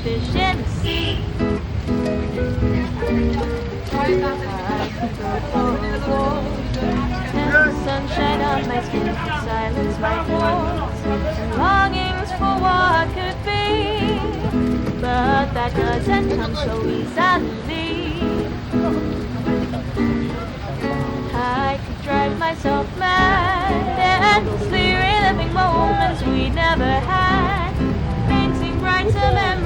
fish in the sea. I could go for a walk, and the sunshine on my skin could silence my thoughts and longings for what could be. But that doesn't come so easily. I could drive myself mad, endlessly reliving moments we never had, painting brighter memories